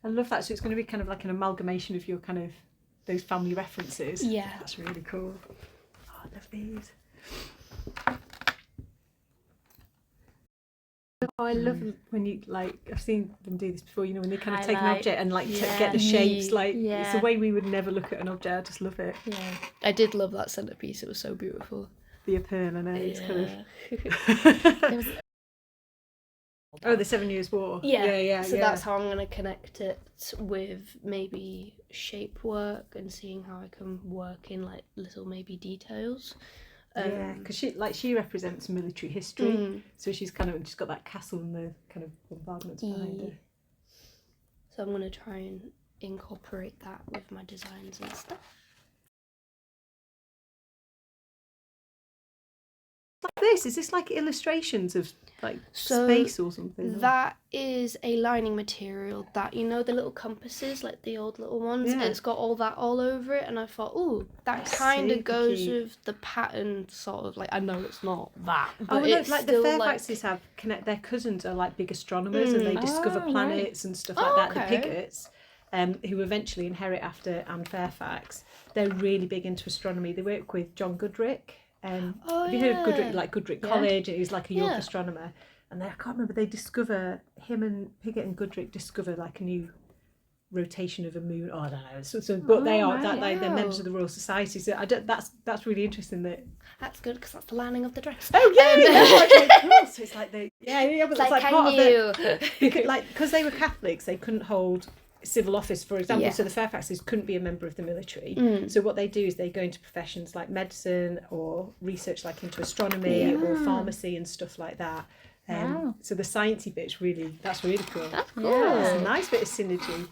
I love that. So it's going to be kind of like an amalgamation of your kind of those family references. Yeah. That's really cool. Oh, I love these. Oh, I love when you, like, I've seen them do this before, you know, when they kind of take an Highlight. object and like Yeah. get the shapes, like Yeah. it's the way we would never look at an object. I just love it. Yeah. I did love that centerpiece. It was so beautiful. The Epergne, I know, it's kind There of... was- Oh, the 7 Years' War. Yeah. So that's how I'm going to connect it with maybe shape work and seeing how I can work in like little maybe details. Yeah, because she represents military history, so she's got that castle and the kind of bombardments behind her. So I'm going to try and incorporate that with my designs and stuff. Like this, is this like illustrations of like space or something? That is a lining material that, you know, the little compasses, like the old little ones, it's got all that all over it, and I thought, ooh, that kind of goes with the pattern, sort of, like, I know it's not that, but it's like still the Fairfaxes have their cousins are like big astronomers and they discover planets and stuff like that. The Piggotts, who eventually inherit after Anne Fairfax, they're really big into astronomy. They work with John Goodrick. Have you heard of Goodrick, like Goodrick College? He's like a York astronomer, and I can't remember. They discover, him and Piggott and Goodrick discover like a new rotation of a moon. Oh, I don't know. But they're members of the Royal Society. So that's really interesting. That's good because that's the lining of the dress. Oh yeah, cool. So it's like but it's like part of it. Like because they were Catholics, they couldn't hold civil office, for example, so the Fairfaxes couldn't be a member of the military. So what they do is they go into professions like medicine or research like into astronomy or pharmacy and stuff like that. So the sciencey bit's that's really cool. That's cool. Yeah, it's a nice bit of synergy.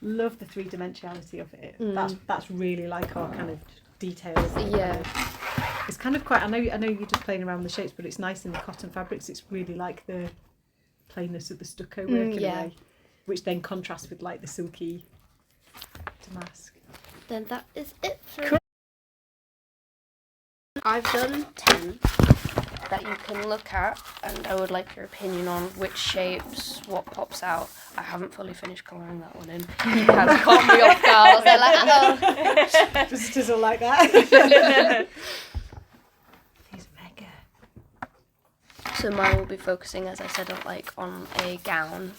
Love the three-dimensionality of it. That's really like our kind of details. It's kind of quite, I know you're just playing around with the shapes, but it's nice in the cotton fabrics. It's really like the plainness of the stucco work in a way, which then contrasts with like the silky damask. Then that is it for me. I've done 10 that you can look at, and I would like your opinion on which shapes, what pops out. I haven't fully finished colouring that one in. You have caught me off guard. I was like, oh. Visitors are like that. He's mega. So mine will be focusing, as I said, on a gown,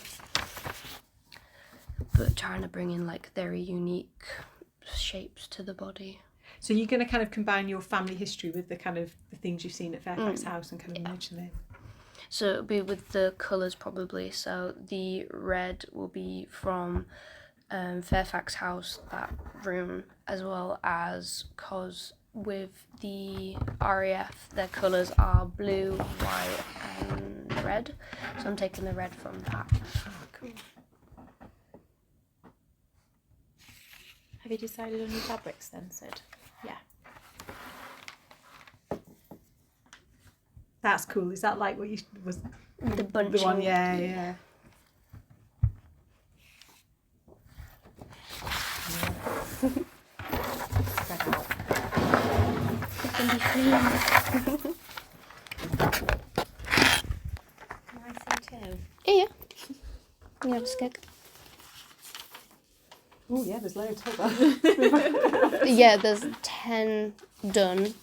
but trying to bring in like very unique shapes to the body. So you're going to kind of combine your family history with the kind of the things you've seen at Fairfax House and kind of merge them in. So it'll be with the colours probably. So the red will be from Fairfax House, that room, as well as cause with the RAF, their colours are blue, white and red. So I'm taking the red from that. Oh, cool. Have you decided on your fabrics then, Sid? Yeah. That's cool. Is that like what you was The bunching. the one? Yeah. Spread out. Can be clean. Can I see too? Yeah. You have a skeg. Oh yeah, there's loads. Hold on. Yeah, there's 10 done,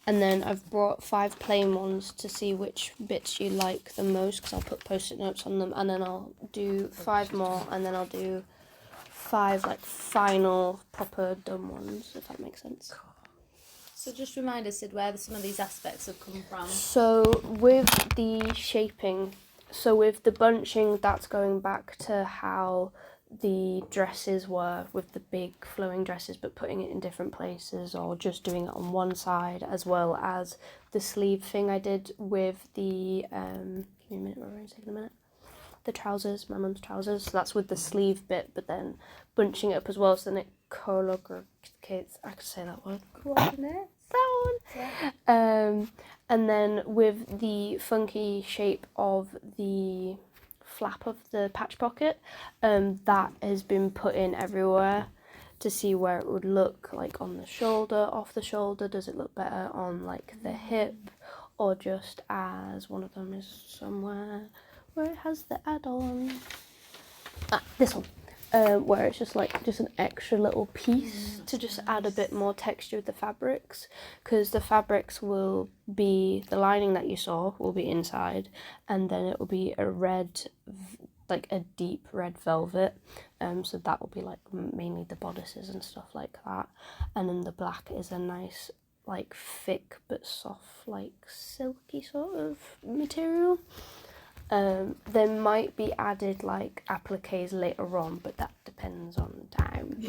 and then I've brought 5 plain ones to see which bits you like the most, because I'll put post-it notes on them, and then I'll do 5 more, and then I'll do 5 like final proper done ones, if that makes sense. So just remind us, Sid, where some of these aspects have come from. So with the shaping, so with the bunching, that's going back to how the dresses were with the big flowing dresses, but putting it in different places or just doing it on one side, as well as the sleeve thing I did with the give me a minute, Rory's taking a minute. The trousers, my mum's trousers, so that's with the sleeve bit, but then bunching it up as well, so then it coordinates. I could say that word. Coordinates. That one. Yeah. And then with the funky shape of the flap of the patch pocket, that has been put in everywhere to see where it would look like on the shoulder, off the shoulder. Does it look better on like the hip, or just as one of them is somewhere where it has the add-on. This one. Where it's just an extra little piece to just add a bit more texture with the fabrics, because the fabrics will be, the lining that you saw will be inside, and then it will be a red, like a deep red velvet, so that will be like mainly the bodices and stuff like that, and then the black is a nice like thick but soft like silky sort of material. There might be added like appliques later on, but that depends on time.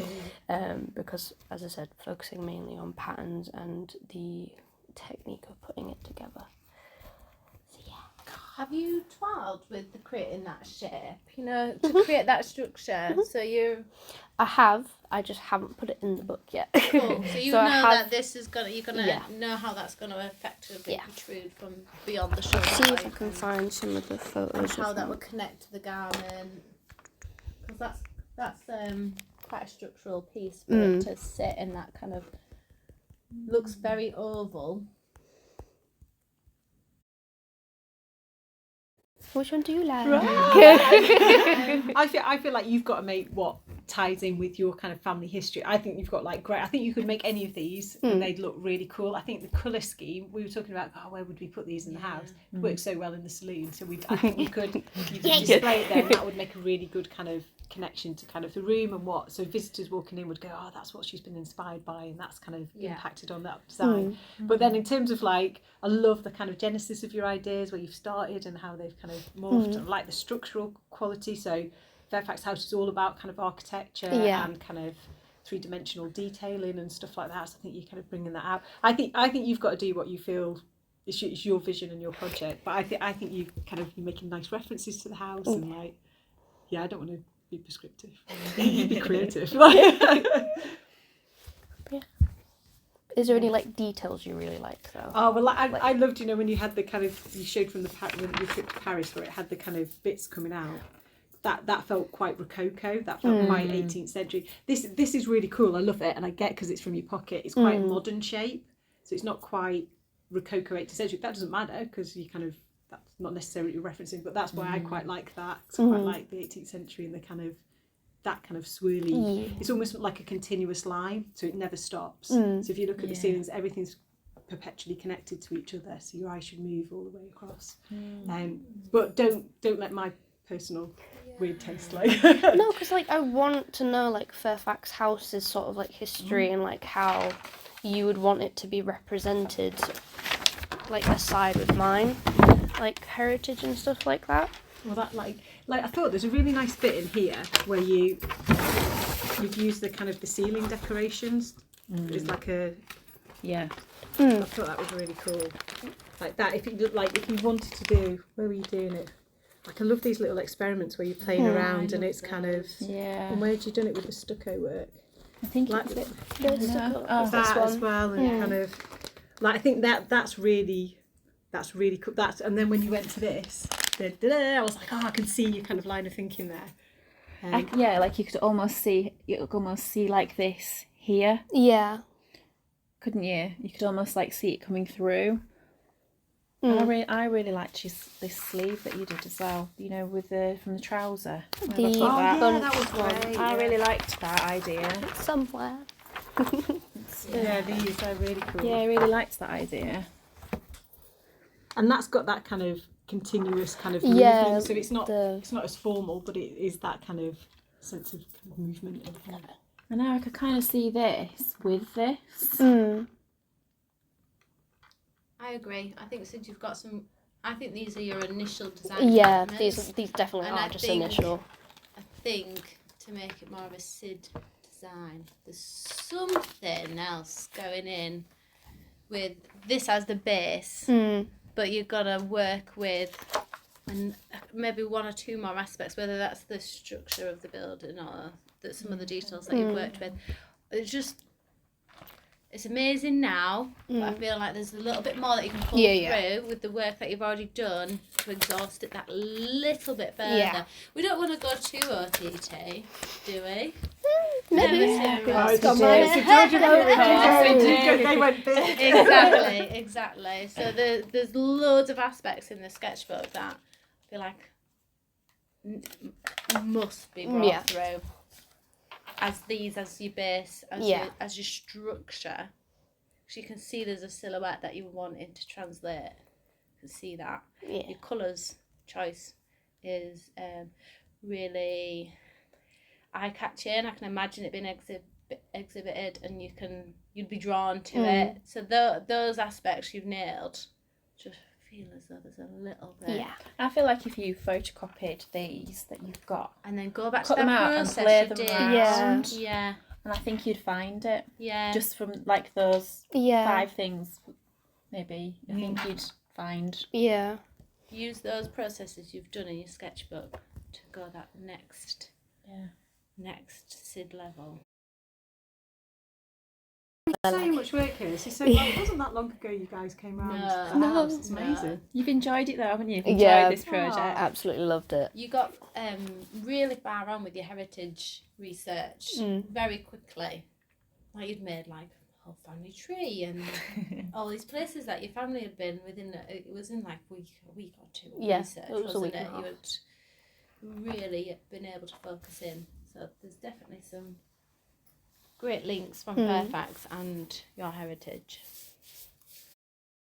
Because, as I said, focusing mainly on patterns and the technique of putting it together. So yeah. Have you twirled with the creating that shape? You know, to create that structure. So you. I have. I just haven't put it in the book yet. Cool. So you So know that this is gonna. You're gonna know how that's gonna effectively protrude from beyond the shoulder. See if I can find some of the photos. And how that would connect to the garment. Because that's quite a structural piece for it to sit in that kind of. Looks very oval. Which one do you like? I feel like you've got to make what ties in with your kind of family history. I think you've got like great. I think you could make any of these and they'd look really cool. I think the colour scheme, we were talking about, where would we put these in the house? It works so well in the saloon. So I think you could display it there, and that would make a really good kind of connection to kind of the room and what. So visitors walking in would go, that's what she's been inspired by, and that's kind of impacted on that design. But then in terms of like, I love the kind of genesis of your ideas, where you've started and how they've kind of morphed. I like the structural quality. So Fairfax House is all about kind of architecture and kind of three-dimensional detailing and stuff like that. So I think you're kind of bringing that out. I think you've got to do what you feel is your vision and your project. But I think you kind of, you're making nice references to the house and like, I don't want to be prescriptive. Be creative. Is there any like details you really like though? Oh well, I loved, when you had the kind of, you showed from when you trip to Paris where it had the kind of bits coming out. That felt quite Rococo. That felt quite 18th century. This is really cool. I love it, and I get because it's from your pocket. It's quite a modern shape, so it's not quite Rococo 18th century. That doesn't matter because you kind of, that's not necessarily what you're referencing, but that's why I quite like that. I quite like the 18th century and the kind of that kind of swirly. It's almost like a continuous line, so it never stops. So if you look at the ceilings, everything's perpetually connected to each other, so your eye should move all the way across. But don't let my personal weird taste like No, because like I want to know like Fairfax House's sort of like history and like how you would want it to be represented, like aside with mine, like heritage and stuff like that. Well, that like I thought there's a really nice bit in here where you've used the kind of the ceiling decorations. It's like a I thought that was really cool. Like that, if you wanted to do, where were you doing it? Like I love these little experiments where you're playing around and it's kind of And where had you done it with the stucco work? I think like it's Stucco. that as well, and kind of like I think that's really cool. And then when you went to this, I was like, I can see your kind of line of thinking there. Like you could almost see like this here. Yeah. Couldn't you? You could almost like see it coming through. I really liked this sleeve that you did as well. With from the trouser. That was great. I really liked that idea. Somewhere. These are really cool. Yeah, I really liked that idea. And that's got that kind of continuous kind of movement. So it's not as formal, but it is that kind of sense of kind of movement. I know I could kind of see this with this. I agree. I think since you've got some, I think these are your initial design. Yeah, elements. these definitely And are I just think- initial. I think to make it more of a Sid design, there's something else going in with this as the base, but you've got to work with maybe one or two more aspects, whether that's the structure of the building or some of the details that you've worked with. It's amazing now, but I feel like there's a little bit more that you can pull through with the work that you've already done to exhaust it that little bit further. Yeah. We don't want to go too OTT, do we? Maybe. Never seen a Oh, rose. it's Got Georgia- mine. it's a Georgia Of course they they did. They went big. Exactly. So there's loads of aspects in the sketchbook that I feel like must be brought through. As your base, as your structure. So you can see there's a silhouette that you're wanting to translate. You can see that. Yeah. Your colours choice is really eye-catching. I can imagine it being exhibited and you'd be drawn to it. So those aspects you've nailed. Just feel as though there's a little bit. Yeah. I feel like if you photocopied these that you've got, And then go back cut to them that out and process play you them did. around, Yeah. and I think you'd find it. Yeah. Just from like those Yeah. 5 things, maybe. I think you'd find. Yeah. Use those processes you've done in your sketchbook to go that next SID level. So much work here. So it wasn't that long ago you guys came round. No. to the house. It's No. amazing. You've enjoyed it though, haven't you? You've enjoyed Yeah. this project. Absolutely loved it. You got really far on with your heritage research very quickly. Like you'd made like a whole family tree and all these places that your family had been within. It was in like a week or two of research, it was a week wasn't and a it? You had really been able to focus in. So there's definitely some great links from Fairfax and your heritage.